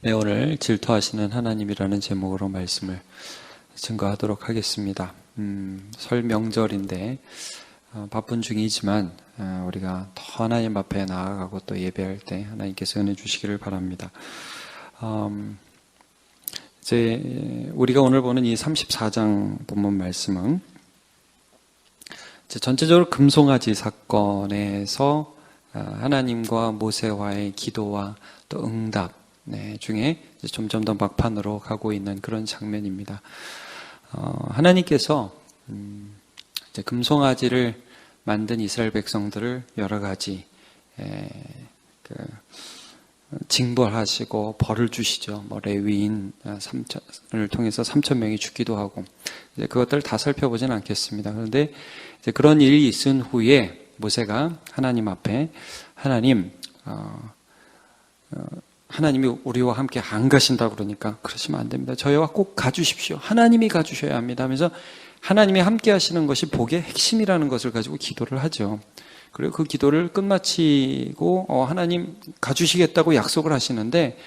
네, 오늘 질투하시는 하나님이라는 제목으로 말씀을 증거하도록 하겠습니다. 설 명절인데 바쁜 중이지만 우리가 더 하나님 앞에 나아가고 또 예배할 때 하나님께서 은혜 주시기를 바랍니다. 이제 우리가 오늘 보는 이 34장 본문 말씀은 이제 전체적으로 금송아지 사건에서 하나님과 모세와의 기도와 또 응답 중에 이제 점점 더 막판으로 가고 있는 그런 장면입니다. 하나님께서 이제 금송아지를 만든 이스라엘 백성들을 여러 가지 징벌하시고 벌을 주시죠. 레위인 3천을 통해서 3,000명이 죽기도 하고 이제 그것들을 다 살펴보진 않겠습니다. 그런데 이제 그런 일이 있은 후에 모세가 하나님 앞에 하나님이 우리와 함께 안 가신다고 그러니까 그러시면 안 됩니다. 저희와 꼭 가주십시오. 하나님이 가주셔야 합니다 하면서 하나님이 함께 하시는 것이 복의 핵심이라는 것을 가지고 기도를 하죠. 그리고 그 기도를 끝마치고 하나님 가주시겠다고 약속을 하시는데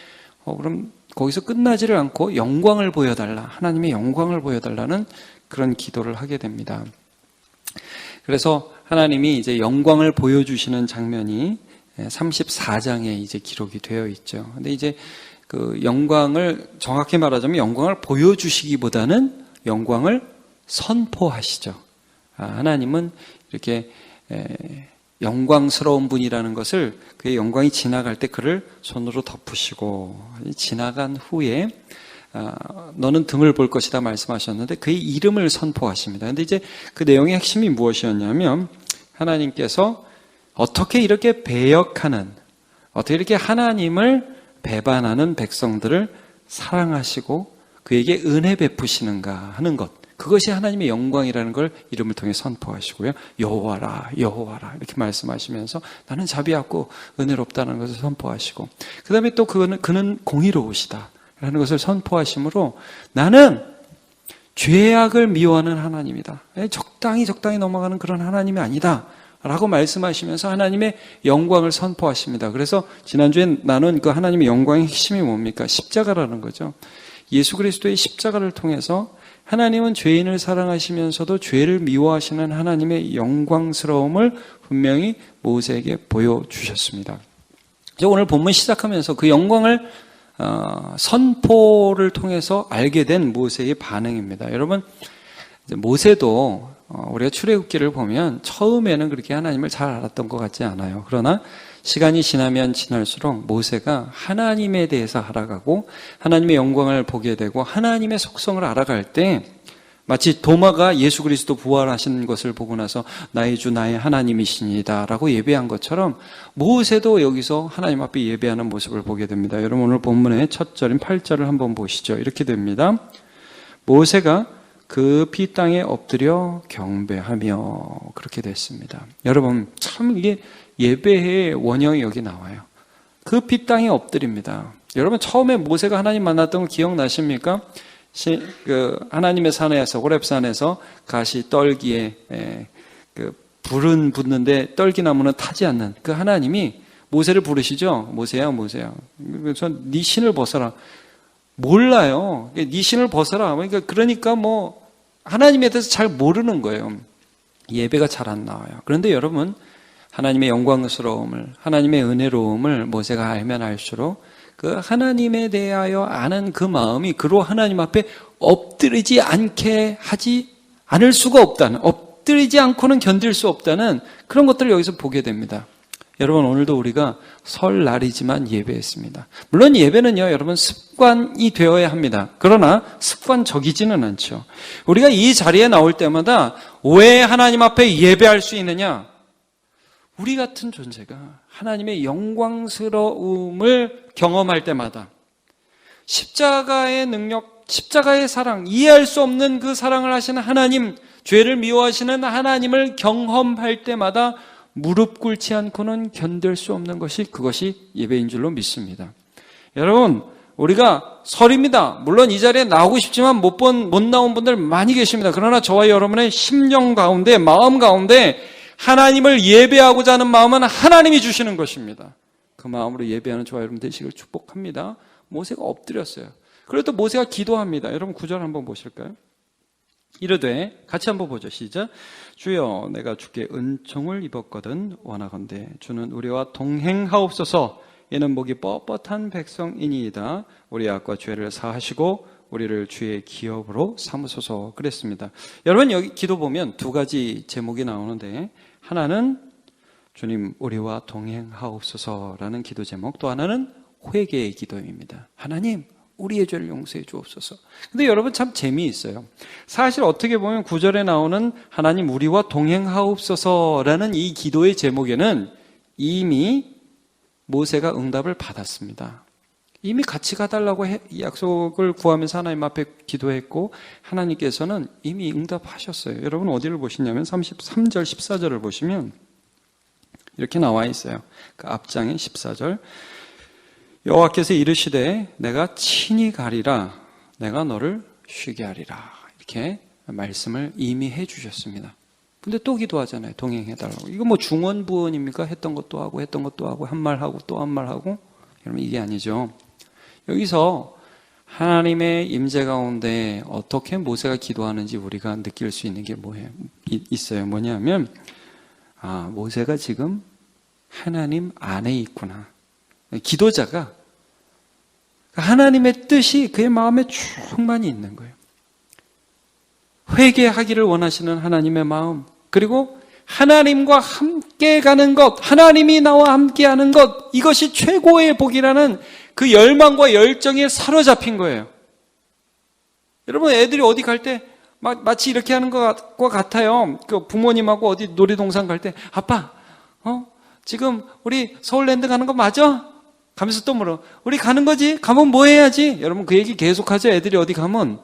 그럼 거기서 끝나지를 않고 영광을 보여달라, 하나님의 영광을 보여달라는 그런 기도를 하게 됩니다. 그래서 하나님이 이제 영광을 보여주시는 장면이 34장에 이제 기록이 되어 있죠. 근데 이제 그 영광을, 정확히 말하자면 영광을 보여주시기보다는 영광을 선포하시죠. 하나님은 이렇게 영광스러운 분이라는 것을, 그의 영광이 지나갈 때 그를 손으로 덮으시고, 지나간 후에 너는 등을 볼 것이다 말씀하셨는데 그의 이름을 선포하십니다. 근데 이제 그 내용의 핵심이 무엇이었냐면 하나님께서 어떻게 이렇게 배역하는, 어떻게 이렇게 하나님을 배반하는 백성들을 사랑하시고 그에게 은혜 베푸시는가 하는 것, 그것이 하나님의 영광이라는 걸 이름을 통해 선포하시고요. 여호와라, 여호와라 이렇게 말씀하시면서 나는 자비하고 은혜롭다는 것을 선포하시고, 그 다음에 또 그는 공의로우시다 라는 것을 선포하심으로 나는 죄악을 미워하는 하나님이다, 적당히 넘어가는 그런 하나님이 아니다 라고 말씀하시면서 하나님의 영광을 선포하십니다. 그래서 지난주에 나눈 그 하나님의 영광의 핵심이 뭡니까? 십자가라는 거죠. 예수 그리스도의 십자가를 통해서 하나님은 죄인을 사랑하시면서도 죄를 미워하시는 하나님의 영광스러움을 분명히 모세에게 보여주셨습니다. 오늘 본문 시작하면서 그 영광을 선포를 통해서 알게 된 모세의 반응입니다. 여러분, 모세도 우리가 출애굽기를 보면 처음에는 그렇게 하나님을 잘 알았던 것 같지 않아요. 그러나 시간이 지나면 지날수록 모세가 하나님에 대해서 알아가고 하나님의 영광을 보게 되고 하나님의 속성을 알아갈 때 마치 도마가 예수 그리스도 부활하신 것을 보고 나서 나의 주 나의 하나님이시니다 라고 예배한 것처럼 모세도 여기서 하나님 앞에 예배하는 모습을 보게 됩니다. 여러분, 오늘 본문의 첫 절인 8절을 한번 보시죠. 이렇게 됩니다. 모세가 그 피 땅에 엎드려 경배하며, 그렇게 됐습니다. 여러분, 참 이게 예배의 원형이 여기 나와요. 그 피 땅에 엎드립니다. 여러분, 처음에 모세가 하나님 만났던 거 기억나십니까? 하나님의 산에서, 호렙산에서 가시 떨기에 불은 붙는데 떨기나무는 타지 않는 그 하나님이 모세를 부르시죠. 모세야, 모세야. 그래서 네 신을 벗어라. 몰라요. 네 신을 벗어라. 그러니까 하나님에 대해서 잘 모르는 거예요. 예배가 잘 안 나와요. 그런데 여러분, 하나님의 영광스러움을, 하나님의 은혜로움을 모세가 알면 알수록 그 하나님에 대하여 아는 그 마음이 그로 하나님 앞에 엎드리지 않게 하지 않을 수가 없다는, 엎드리지 않고는 견딜 수 없다는 그런 것들을 여기서 보게 됩니다. 여러분, 오늘도 우리가 설날이지만 예배했습니다. 물론 예배는요, 여러분, 습관이 되어야 합니다. 그러나 습관적이지는 않죠. 우리가 이 자리에 나올 때마다 왜 하나님 앞에 예배할 수 있느냐? 우리 같은 존재가 하나님의 영광스러움을 경험할 때마다 십자가의 능력, 십자가의 사랑, 이해할 수 없는 그 사랑을 하시는 하나님, 죄를 미워하시는 하나님을 경험할 때마다 무릎 꿇지 않고는 견딜 수 없는 것이, 그것이 예배인 줄로 믿습니다. 여러분, 우리가 설입니다. 물론 이 자리에 나오고 싶지만 못 나온 분들 많이 계십니다. 그러나 저와 여러분의 심령 가운데, 마음 가운데 하나님을 예배하고자 하는 마음은 하나님이 주시는 것입니다. 그 마음으로 예배하는 저와 여러분 되시길 축복합니다. 모세가 엎드렸어요. 그래도 모세가 기도합니다. 여러분 9절 한번 보실까요? 이르되 같이 한번 보죠. 시작. 주여 내가 주께 은총을 입었거든 원하건대 주는 우리와 동행하옵소서. 이는 목이 뻣뻣한 백성이니이다. 우리 악과 죄를 사하시고 우리를 주의 기업으로 삼으소서 그랬습니다. 여러분 여기 기도 보면 두 가지 제목이 나오는데 하나는 주님 우리와 동행하옵소서라는 기도 제목, 또 하나는 회개의 기도입니다. 하나님 우리의 죄를 용서해 주옵소서. 근데 여러분 참 재미있어요. 사실 어떻게 보면 9절에 나오는 하나님 우리와 동행하옵소서라는 이 기도의 제목에는 이미 모세가 응답을 받았습니다. 이미 같이 가달라고 약속을 구하면서 하나님 앞에 기도했고 하나님께서는 이미 응답하셨어요. 여러분 어디를 보시냐면 33절 14절을 보시면 이렇게 나와 있어요. 그 앞장에 14절 여호와께서 이르시되 내가 친히 가리라 내가 너를 쉬게 하리라 이렇게 말씀을 이미 해주셨습니다. 근데 또 기도하잖아요. 동행해달라고. 이거 뭐 중언부언입니까? 했던 것도 하고 한 말 하고 또 한 말 하고. 여러분 이게 아니죠. 여기서 하나님의 임재 가운데 어떻게 모세가 기도하는지 우리가 느낄 수 있는 게 뭐예요? 있어요. 뭐냐면 모세가 지금 하나님 안에 있구나. 기도자가 하나님의 뜻이 그의 마음에 충만히 있는 거예요. 회개하기를 원하시는 하나님의 마음, 그리고 하나님과 함께 가는 것, 하나님이 나와 함께 하는 것, 이것이 최고의 복이라는 그 열망과 열정에 사로잡힌 거예요. 여러분 애들이 어디 갈 때 마치 이렇게 하는 것과 같아요. 그 부모님하고 어디 놀이동산 갈 때 아빠 지금 우리 서울랜드 가는 거 맞아? 가면서 또 물어. 우리 가는 거지? 가면 뭐 해야지? 여러분 그 얘기 계속 하죠. 애들이 어디 가면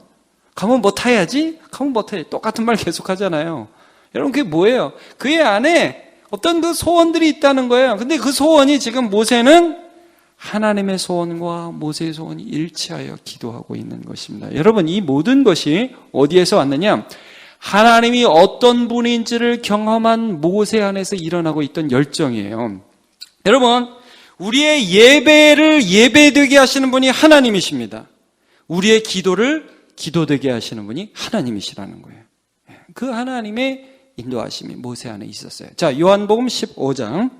뭐 타야지? 가면 뭐 타야지? 똑같은 말 계속 하잖아요. 여러분 그게 뭐예요? 그의 안에 어떤 그 소원들이 있다는 거예요. 근데 그 소원이 지금 모세는 하나님의 소원과 모세의 소원이 일치하여 기도하고 있는 것입니다. 여러분 이 모든 것이 어디에서 왔느냐? 하나님이 어떤 분인지를 경험한 모세 안에서 일어나고 있던 열정이에요. 여러분 우리의 예배를 예배되게 하시는 분이 하나님이십니다. 우리의 기도를 기도되게 하시는 분이 하나님이시라는 거예요. 그 하나님의 인도하심이 모세 안에 있었어요. 자, 요한복음 15장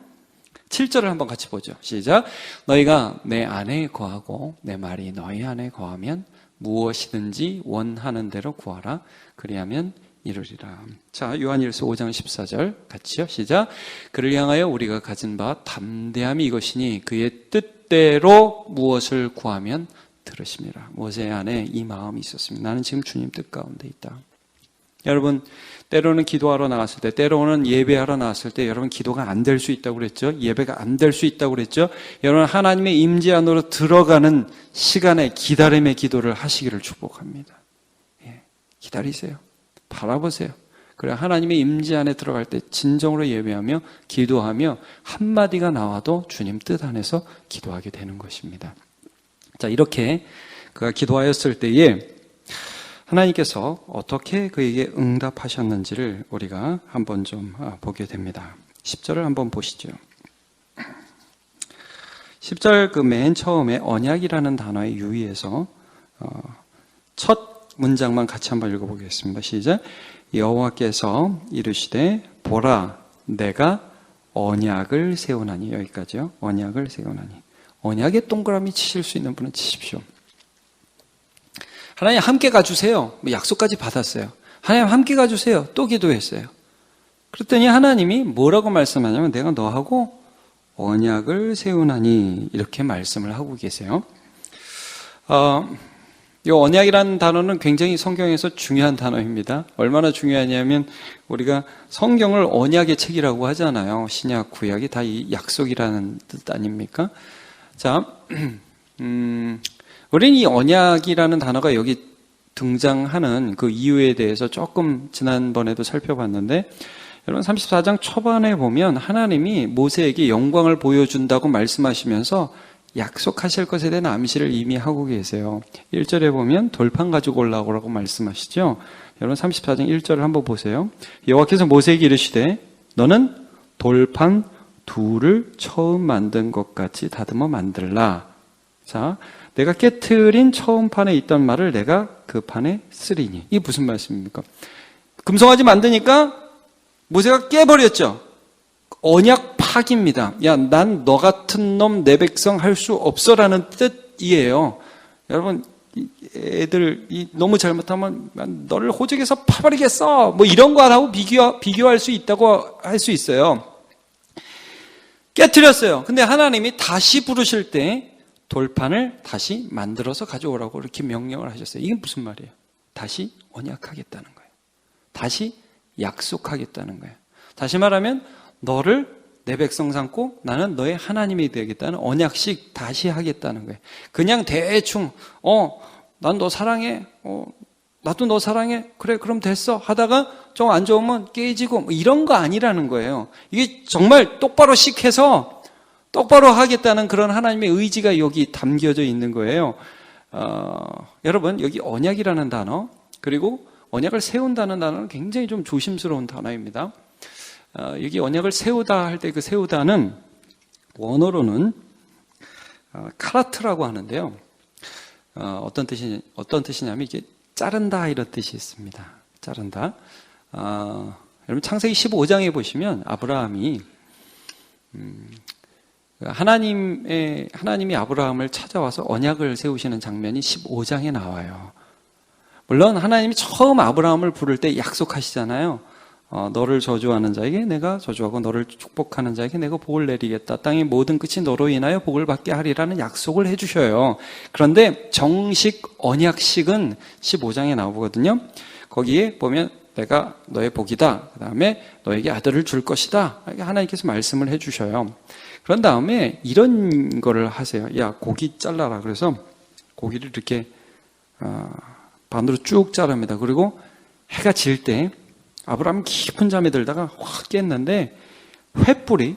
7절을 한번 같이 보죠. 시작. 너희가 내 안에 거하고 내 말이 너희 안에 거하면 무엇이든지 원하는 대로 구하라. 그리하면 이루리라. 자, 요한일서 5장 14절 같이요. 시작. 그를 향하여 우리가 가진 바 담대함이 이것이니 그의 뜻대로 무엇을 구하면 들으심이라. 모세 안에 이 마음이 있었습니다. 나는 지금 주님 뜻 가운데 있다. 여러분 때로는 기도하러 나갔을 때, 때로는 예배하러 나갔을 때 여러분 기도가 안 될 수 있다고 그랬죠. 예배가 안 될 수 있다고 그랬죠. 여러분 하나님의 임재 안으로 들어가는 시간에 기다림의 기도를 하시기를 축복합니다. 기다리세요. 바라보세요. 그래 하나님의 임재 안에 들어갈 때 진정으로 예배하며 기도하며 한마디가 나와도 주님 뜻 안에서 기도하게 되는 것입니다. 자, 이렇게 그가 기도하였을 때에 하나님께서 어떻게 그에게 응답하셨는지를 우리가 한번 좀 보게 됩니다. 10절을 한번 보시죠. 10절 그 맨 처음에 언약이라는 단어에 유의해서 첫 문장만 같이 한번 읽어보겠습니다. 시작. 여호와께서 이르시되 보라 내가 언약을 세우나니. 여기까지요. 언약을 세우나니. 언약에 동그라미 치실 수 있는 분은 치십시오. 하나님 함께 가주세요. 약속까지 받았어요. 하나님 함께 가주세요. 또 기도했어요. 그랬더니 하나님이 뭐라고 말씀하냐면 내가 너하고 언약을 세우나니 이렇게 말씀을 하고 계세요. 이 언약이라는 단어는 굉장히 성경에서 중요한 단어입니다. 얼마나 중요하냐면 우리가 성경을 언약의 책이라고 하잖아요. 신약, 구약이 다 이 약속이라는 뜻 아닙니까? 자, 우리는 이 언약이라는 단어가 여기 등장하는 그 이유에 대해서 조금 지난번에도 살펴봤는데 여러분 34장 초반에 보면 하나님이 모세에게 영광을 보여준다고 말씀하시면서 약속하실 것에 대한 암시를 이미 하고 계세요. 1절에 보면 돌판 가지고 올라오라고 말씀하시죠. 여러분 34장 1절을 한번 보세요. 여호와께서 모세에게 이르시되 너는 돌판 둘을 처음 만든 것 같이 다듬어 만들라. 자, 내가 깨트린 처음 판에 있던 말을 내가 그 판에 쓰리니. 이게 무슨 말씀입니까? 금송아지 만드니까 모세가 깨버렸죠. 언약 파기입니다. 야, 난 너 같은 놈 내 백성 할 수 없어라는 뜻이에요. 여러분, 애들 너무 잘못하면 너를 호적에서 파버리겠어. 뭐 이런 거하고 비교할 수 있다고 할 수 있어요. 깨트렸어요. 근데 하나님이 다시 부르실 때 돌판을 다시 만들어서 가져오라고 이렇게 명령을 하셨어요. 이게 무슨 말이에요? 다시 언약하겠다는 거예요. 다시 약속하겠다는 거예요. 다시 말하면 너를 내 백성 삼고 나는 너의 하나님이 되겠다는 언약식 다시 하겠다는 거예요. 그냥 대충 난 너 사랑해. 나도 너 사랑해. 그래 그럼 됐어 하다가 좀 안 좋으면 깨지고 뭐 이런 거 아니라는 거예요. 이게 정말 똑바로 씩해서 똑바로 하겠다는 그런 하나님의 의지가 여기 담겨져 있는 거예요. 여러분 여기 언약이라는 단어 그리고 언약을 세운다는 단어는 굉장히 좀 조심스러운 단어입니다. 여기 언약을 세우다 할 때 그 세우다는 원어로는 카라트라고 하는데요. 어떤 뜻이냐면 이게 자른다 이런 뜻이 있습니다. 자른다. 여러분 창세기 15장에 보시면 아브라함이 하나님이 아브라함을 찾아와서 언약을 세우시는 장면이 15장에 나와요. 물론 하나님이 처음 아브라함을 부를 때 약속하시잖아요. 너를 저주하는 자에게 내가 저주하고 너를 축복하는 자에게 내가 복을 내리겠다. 땅의 모든 끝이 너로 인하여 복을 받게 하리라는 약속을 해주셔요. 그런데 정식 언약식은 15장에 나오거든요. 거기에 보면 내가 너의 복이다. 그 다음에 너에게 아들을 줄 것이다. 하나님께서 말씀을 해주셔요. 그런 다음에 이런 거를 하세요. 야, 고기 잘라라. 그래서 고기를 이렇게 반으로 쭉 자릅니다. 그리고 해가 질 때 아브라함 깊은 잠에 들다가 확 깼는데 횃불이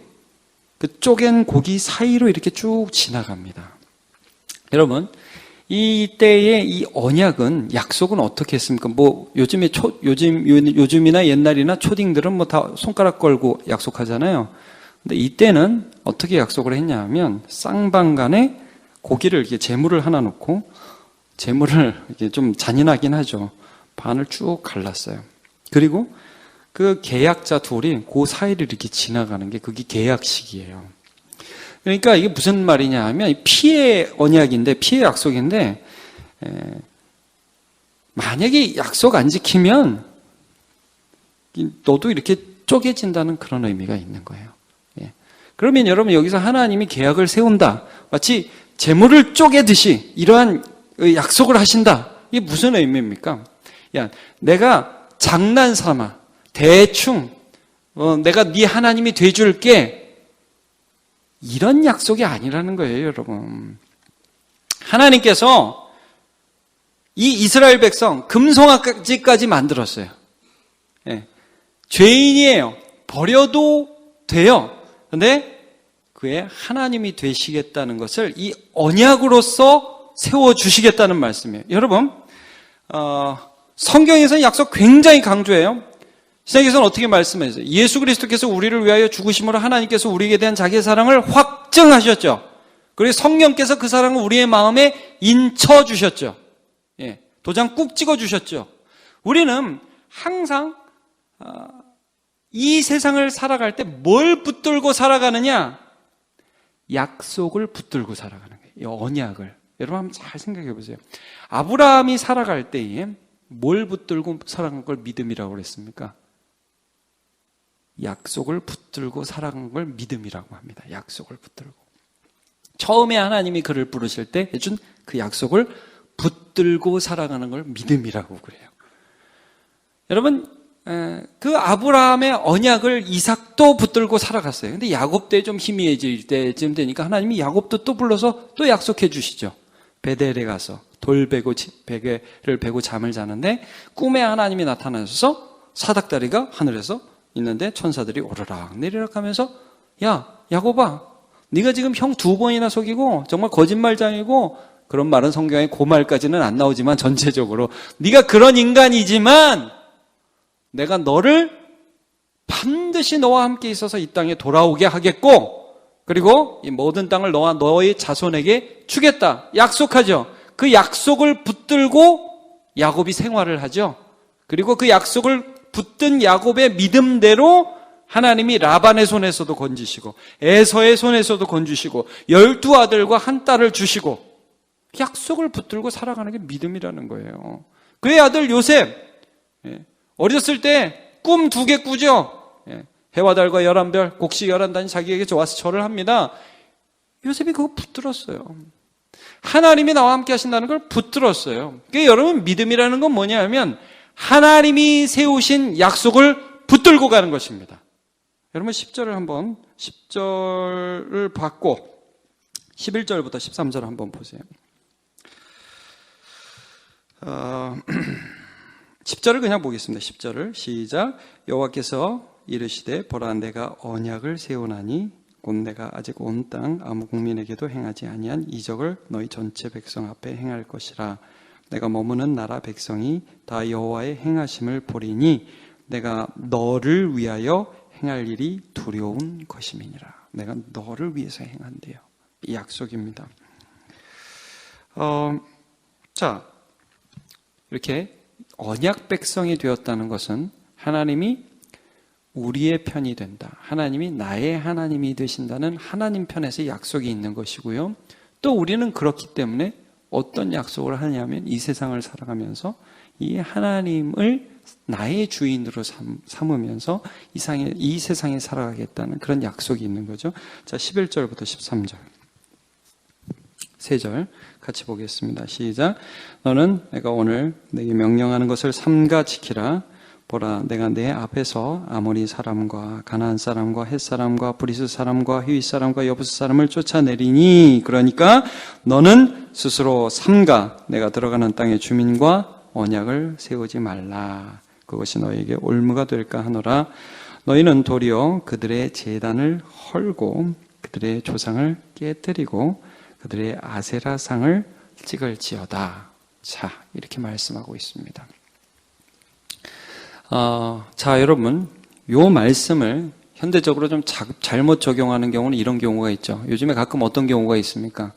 그 쪼갠 고기 사이로 이렇게 쭉 지나갑니다. 여러분, 이때의 이 언약은 약속은 어떻게 했습니까? 뭐 요즘이나 옛날이나 초딩들은 뭐 다 손가락 걸고 약속하잖아요. 근데 이때는 어떻게 약속을 했냐면 쌍방간에 고기를 이렇게 재물을 하나 놓고 재물을 이렇게 좀 잔인하긴 하죠. 반을 쭉 갈랐어요. 그리고 그 계약자 둘이 그 사이를 이렇게 지나가는 게 그게 계약식이에요. 그러니까 이게 무슨 말이냐 하면 피의 언약인데 피의 약속인데 만약에 약속 안 지키면 너도 이렇게 쪼개진다는 그런 의미가 있는 거예요. 그러면 여러분 여기서 하나님이 계약을 세운다. 마치 재물을 쪼개듯이 이러한 약속을 하신다. 이게 무슨 의미입니까? 야, 내가 장난삼아 대충 내가 네 하나님이 돼줄게 이런 약속이 아니라는 거예요, 여러분. 하나님께서 이 이스라엘 백성 금송아지까지 만들었어요. 죄인이에요. 버려도 돼요. 그런데 그의 하나님이 되시겠다는 것을 이 언약으로서 세워주시겠다는 말씀이에요. 여러분, 성경에서는 약속 굉장히 강조해요. 신약에서는 어떻게 말씀하셨어요? 예수 그리스도께서 우리를 위하여 죽으심으로 하나님께서 우리에게 대한 자기의 사랑을 확증하셨죠. 그리고 성령께서 그 사랑을 우리의 마음에 인쳐주셨죠. 도장 꾹 찍어주셨죠. 우리는 항상 이 세상을 살아갈 때 뭘 붙들고 살아가느냐? 약속을 붙들고 살아가는 거예요. 이 언약을. 여러분 한번 잘 생각해 보세요. 아브라함이 살아갈 때에 뭘 붙들고 살아간 걸 믿음이라고 그랬습니까? 약속을 붙들고 살아간 걸 믿음이라고 합니다. 약속을 붙들고. 처음에 하나님이 그를 부르실 때 해준 그 약속을 붙들고 살아가는 걸 믿음이라고 그래요. 여러분, 그 아브라함의 언약을 이삭도 붙들고 살아갔어요. 근데 야곱 때 좀 희미해질 때쯤 되니까 하나님이 야곱도 또 불러서 또 약속해 주시죠. 베델에 가서 베개를 베고 잠을 자는데 꿈에 하나님이 나타나셔서 사닥다리가 하늘에서 있는데 천사들이 오르락 내리락 하면서 야, 야곱아, 네가 지금 형 2번이나 속이고 정말 거짓말장이고 그런 말은 성경에 그 말까지는 안 나오지만 전체적으로 네가 그런 인간이지만 내가 너를 반드시 너와 함께 있어서 이 땅에 돌아오게 하겠고 그리고 이 모든 땅을 너와 너의 자손에게 주겠다. 약속하죠. 그 약속을 붙들고 야곱이 생활을 하죠. 그리고 그 약속을 붙든 야곱의 믿음대로 하나님이 라반의 손에서도 건지시고 에서의 손에서도 건지시고 12아들과 한 딸을 주시고 약속을 붙들고 살아가는 게 믿음이라는 거예요. 그의 아들 요셉, 어렸을 때 꿈 2개 꾸죠. 해와 달과 11별, 곡식 11단이 자기에게 와서 절을 합니다. 요셉이 그거 붙들었어요. 하나님이 나와 함께 하신다는 걸 붙들었어요. 그러니까 여러분, 믿음이라는 건 뭐냐 하면 하나님이 세우신 약속을 붙들고 가는 것입니다. 여러분 10절을 한번 10절을 받고 11절부터 13절 한번 보세요. 10절을 그냥 보겠습니다. 10절을 시작. 여호와께서 이르시되 보라 내가 언약을 세우나니 곧 내가 아직 온 땅 아무 국민에게도 행하지 아니한 이적을 너희 전체 백성 앞에 행할 것이라. 내가 머무는 나라 백성이 다 여호와의 행하심을 보리니 내가 너를 위하여 행할 일이 두려운 것임이니라. 내가 너를 위해서 행한대요. 이 약속입니다. 자, 이렇게 언약 백성이 되었다는 것은 하나님이 우리의 편이 된다. 하나님이 나의 하나님이 되신다는 하나님 편에서 약속이 있는 것이고요. 또 우리는 그렇기 때문에 어떤 약속을 하냐면 이 세상을 살아가면서 이 하나님을 나의 주인으로 삼으면서 이 세상에 살아가겠다는 그런 약속이 있는 거죠. 자, 11절부터 13절. 3절 같이 보겠습니다. 시작. 너는 내가 오늘 내게 명령하는 것을 삼가 지키라. 보라 내가 내 앞에서 아모리 사람과 가나안 사람과 헷 사람과 브리스 사람과 히윗 사람과 여부스 사람을 쫓아내리니 그러니까 너는 스스로 삼가 내가 들어가는 땅의 주민과 언약을 세우지 말라. 그것이 너에게 올무가 될까 하노라. 너희는 도리어 그들의 제단을 헐고 그들의 조상을 깨뜨리고 그들의 아세라상을 찍을지어다. 자, 이렇게 말씀하고 있습니다. 자, 여러분, 요 말씀을 현대적으로 좀 잘못 적용하는 경우는 이런 경우가 있죠. 요즘에 가끔 어떤 경우가 있습니까?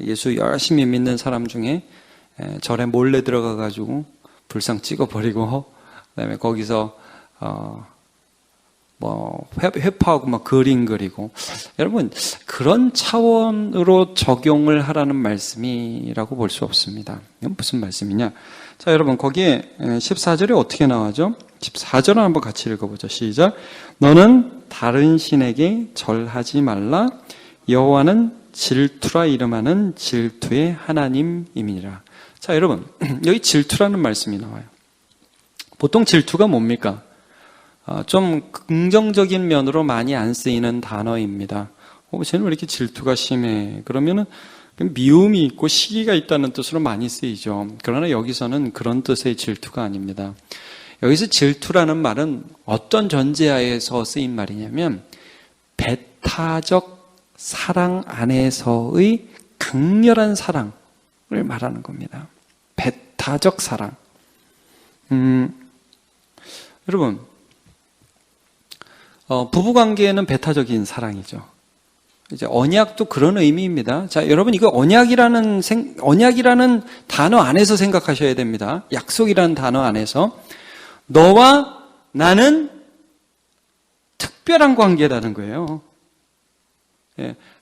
예수 열심히 믿는 사람 중에 절에 몰래 들어가가지고 불상 찍어버리고, 그다음에 거기서 회파하고 막 그림 그리고. 여러분, 그런 차원으로 적용을 하라는 말씀이라고 볼 수 없습니다. 이건 무슨 말씀이냐? 자, 여러분, 거기에 14절이 어떻게 나와죠? 14절을 한번 같이 읽어보죠. 시작. 너는 다른 신에게 절하지 말라. 여호와는 질투라 이름하는 질투의 하나님임이니라. 자, 여러분, 여기 질투라는 말씀이 나와요. 보통 질투가 뭡니까? 좀 긍정적인 면으로 많이 안 쓰이는 단어입니다. 쟤는 왜 이렇게 질투가 심해? 그러면은 미움이 있고 시기가 있다는 뜻으로 많이 쓰이죠. 그러나 여기서는 그런 뜻의 질투가 아닙니다. 여기서 질투라는 말은 어떤 전제하에서 쓰인 말이냐면 배타적 사랑 안에서의 강렬한 사랑을 말하는 겁니다. 배타적 사랑. 여러분, 부부관계에는 배타적인 사랑이죠. 이제 언약도 그런 의미입니다. 자, 여러분, 이거 언약이라는 단어 안에서 생각하셔야 됩니다. 약속이라는 단어 안에서. 너와 나는 특별한 관계라는 거예요.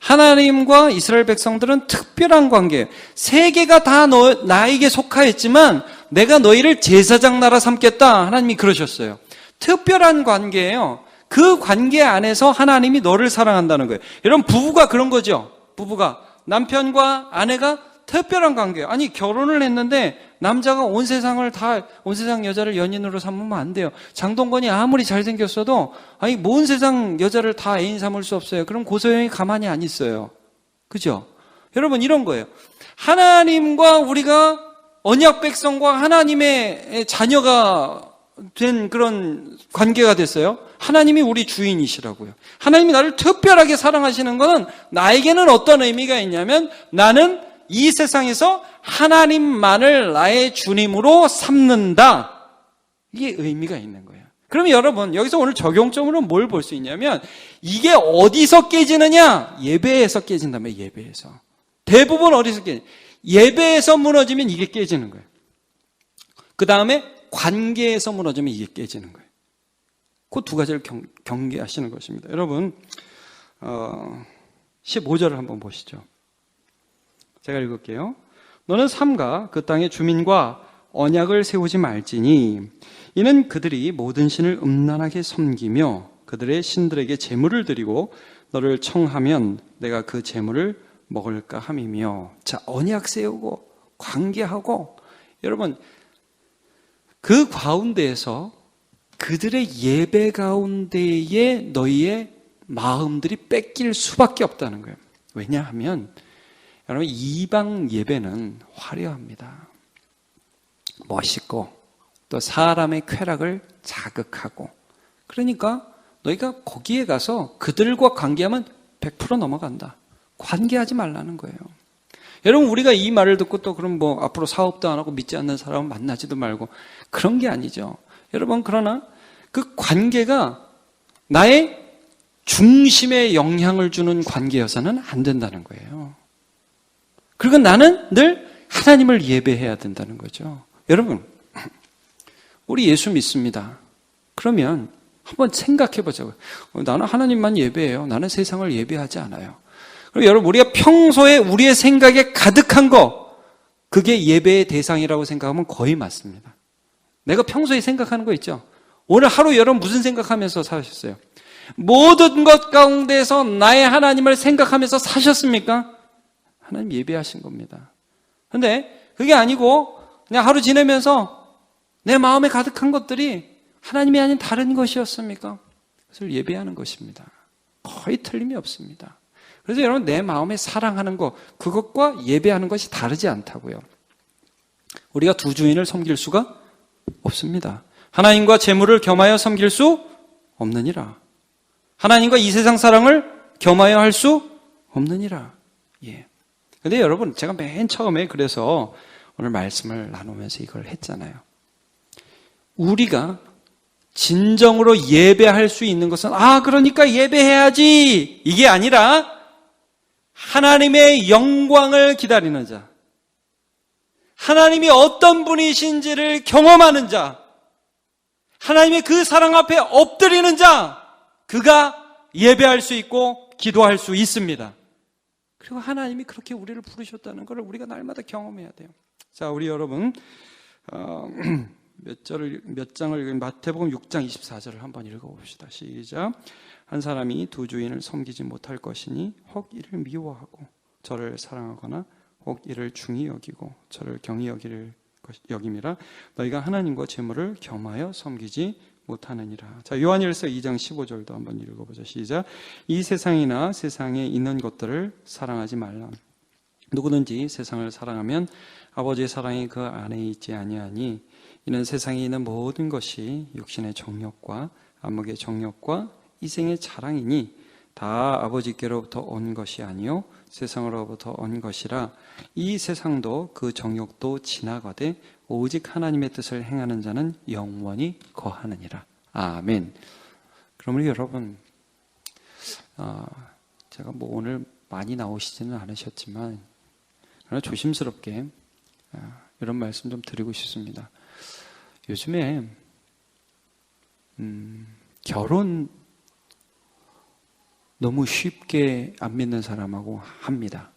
하나님과 이스라엘 백성들은 특별한 관계예요. 세계가 다 나에게 속하였지만 내가 너희를 제사장 나라 삼겠다. 하나님이 그러셨어요. 특별한 관계예요. 그 관계 안에서 하나님이 너를 사랑한다는 거예요. 여러분, 부부가 그런 거죠. 부부가 남편과 아내가 특별한 관계예요. 아니, 결혼을 했는데 남자가 온 세상 여자를 연인으로 삼으면 안 돼요. 장동건이 아무리 잘생겼어도 아니, 온 세상 여자를 다 애인 삼을 수 없어요. 그럼 고소영이 가만히 안 있어요. 그죠? 여러분, 이런 거예요. 하나님과 우리가 언약 백성과 하나님의 자녀가 된 그런 관계가 됐어요. 하나님이 우리 주인이시라고요. 하나님이 나를 특별하게 사랑하시는 것은 나에게는 어떤 의미가 있냐면 나는 이 세상에서 하나님만을 나의 주님으로 삼는다. 이게 의미가 있는 거예요. 그럼 여러분, 여기서 오늘 적용점으로 뭘 볼 수 있냐면, 이게 어디서 깨지느냐? 예배에서 깨진다며, 예배에서. 대부분 어디서 깨지냐? 예배에서 무너지면 이게 깨지는 거예요. 그 다음에 관계에서 무너지면 이게 깨지는 거예요. 그 두 가지를 경계하시는 것입니다. 여러분, 15절을 한번 보시죠. 제가 읽을게요. 너는 삼가 그 땅의 주민과 언약을 세우지 말지니 이는 그들이 모든 신을 음란하게 섬기며 그들의 신들에게 제물을 드리고 너를 청하면 내가 그 제물을 먹을까 함이며. 자, 언약 세우고 관계하고, 여러분 그 가운데에서 그들의 예배 가운데에 너희의 마음들이 뺏길 수밖에 없다는 거예요. 왜냐하면 여러분, 이방 예배는 화려합니다. 멋있고 또 사람의 쾌락을 자극하고, 그러니까 너희가 거기에 가서 그들과 관계하면 100% 넘어간다. 관계하지 말라는 거예요. 여러분, 우리가 이 말을 듣고 또 그럼 뭐 앞으로 사업도 안 하고 믿지 않는 사람은 만나지도 말고, 그런 게 아니죠. 여러분, 그러나 그 관계가 나의 중심에 영향을 주는 관계여서는 안 된다는 거예요. 그리고 나는 늘 하나님을 예배해야 된다는 거죠. 여러분, 우리 예수 믿습니다. 그러면 한번 생각해 보자고요. 나는 하나님만 예배해요. 나는 세상을 예배하지 않아요. 그리고 여러분, 우리가 평소에 우리의 생각에 가득한 거, 그게 예배의 대상이라고 생각하면 거의 맞습니다. 내가 평소에 생각하는 거 있죠? 오늘 하루 여러분 무슨 생각하면서 사셨어요? 모든 것 가운데서 나의 하나님을 생각하면서 사셨습니까? 하나님 예배하신 겁니다. 근데 그게 아니고 그냥 하루 지내면서 내 마음에 가득한 것들이 하나님이 아닌 다른 것이었습니까? 그것을 예배하는 것입니다. 거의 틀림이 없습니다. 그래서 여러분, 내 마음에 사랑하는 것, 그것과 예배하는 것이 다르지 않다고요. 우리가 두 주인을 섬길 수가 없습니다. 하나님과 재물을 겸하여 섬길 수 없느니라. 하나님과 이 세상 사랑을 겸하여 할 수 없느니라. 예. 근데 여러분, 제가 맨 처음에 그래서 오늘 말씀을 나누면서 이걸 했잖아요. 우리가 진정으로 예배할 수 있는 것은, 그러니까 예배해야지, 이게 아니라 하나님의 영광을 기다리는 자, 하나님이 어떤 분이신지를 경험하는 자, 하나님의 그 사랑 앞에 엎드리는 자, 그가 예배할 수 있고 기도할 수 있습니다. 그리고 하나님이 그렇게 우리를 부르셨다는 것을 우리가 날마다 경험해야 돼요. 자, 우리 여러분 몇 장을 읽은 마태복음 6장 24절을 한번 읽어봅시다. 시작. 한 사람이 두 주인을 섬기지 못할 것이니 혹 이를 미워하고 저를 사랑하거나 혹 이를 중히 여기고 저를 경히 여김이라. 너희가 하나님과 재물을 겸하여 섬기지 못하느니라. 자, 요한일서 2장 15절도 한번 읽어보자. 시작. 이 세상이나 세상에 있는 것들을 사랑하지 말라. 누구든지 세상을 사랑하면 아버지의 사랑이 그 안에 있지 아니하니 이는 세상에 있는 모든 것이 육신의 정욕과 안목의 정욕과 이생의 자랑이니 다 아버지께로부터 온 것이 아니요 세상으로부터 온 것이라. 이 세상도 그 정욕도 지나가되 오직 하나님의 뜻을 행하는 자는 영원히 거하느니라. 아멘. 그러면 여러분, 제가 뭐 오늘 많이 나오시지는 않으셨지만 그러나 조심스럽게 이런 말씀 좀 드리고 싶습니다. 요즘에 결혼 너무 쉽게 안 믿는 사람하고 합니다.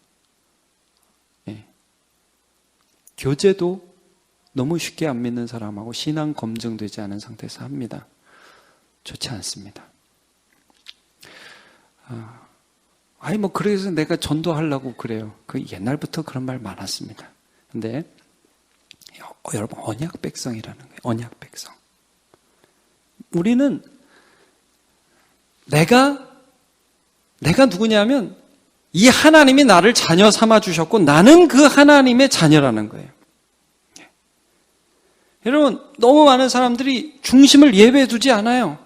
예. 교제도 너무 쉽게 안 믿는 사람하고 신앙 검증되지 않은 상태에서 합니다. 좋지 않습니다. 뭐 그래서 내가 전도하려고 그래요. 그 옛날부터 그런 말 많았습니다. 근데 여러분, 언약 백성이라는 거예요. 언약 백성. 우리는 내가 누구냐면 이 하나님이 나를 자녀 삼아 주셨고 나는 그 하나님의 자녀라는 거예요. 여러분, 너무 많은 사람들이 중심을 예배에 두지 않아요.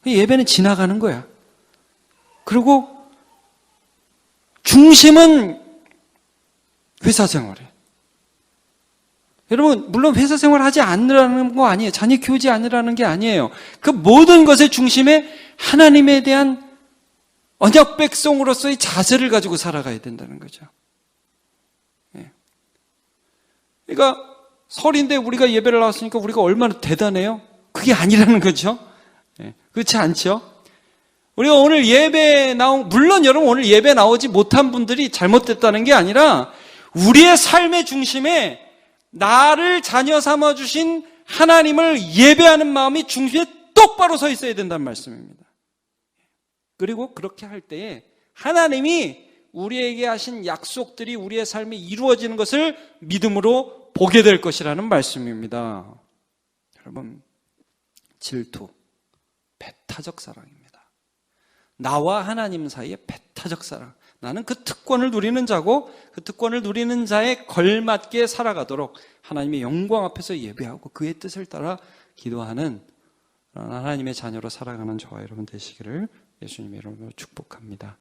예배는 지나가는 거야. 그리고 중심은 회사 생활에, 여러분, 물론 회사 생활 하지 않으라는 거 아니에요. 자녀 키우지 않으라는 게 아니에요. 그 모든 것의 중심에 하나님에 대한 언약 백성으로서의 자세를 가지고 살아가야 된다는 거죠. 그러니까 설인데 우리가 예배를 나왔으니까 우리가 얼마나 대단해요? 그게 아니라는 거죠. 그렇지 않죠? 우리가 오늘 물론 여러분 오늘 예배 나오지 못한 분들이 잘못됐다는 게 아니라 우리의 삶의 중심에 나를 자녀 삼아주신 하나님을 예배하는 마음이 중심에 똑바로 서 있어야 된다는 말씀입니다. 그리고 그렇게 할 때에 하나님이 우리에게 하신 약속들이 우리의 삶에 이루어지는 것을 믿음으로 보게 될 것이라는 말씀입니다. 여러분, 질투, 배타적 사랑입니다. 나와 하나님 사이의 배타적 사랑. 나는 그 특권을 누리는 자고 그 특권을 누리는 자에 걸맞게 살아가도록 하나님의 영광 앞에서 예배하고 그의 뜻을 따라 기도하는 하나님의 자녀로 살아가는 저와 여러분 되시기를 예수님의 이름으로 축복합니다.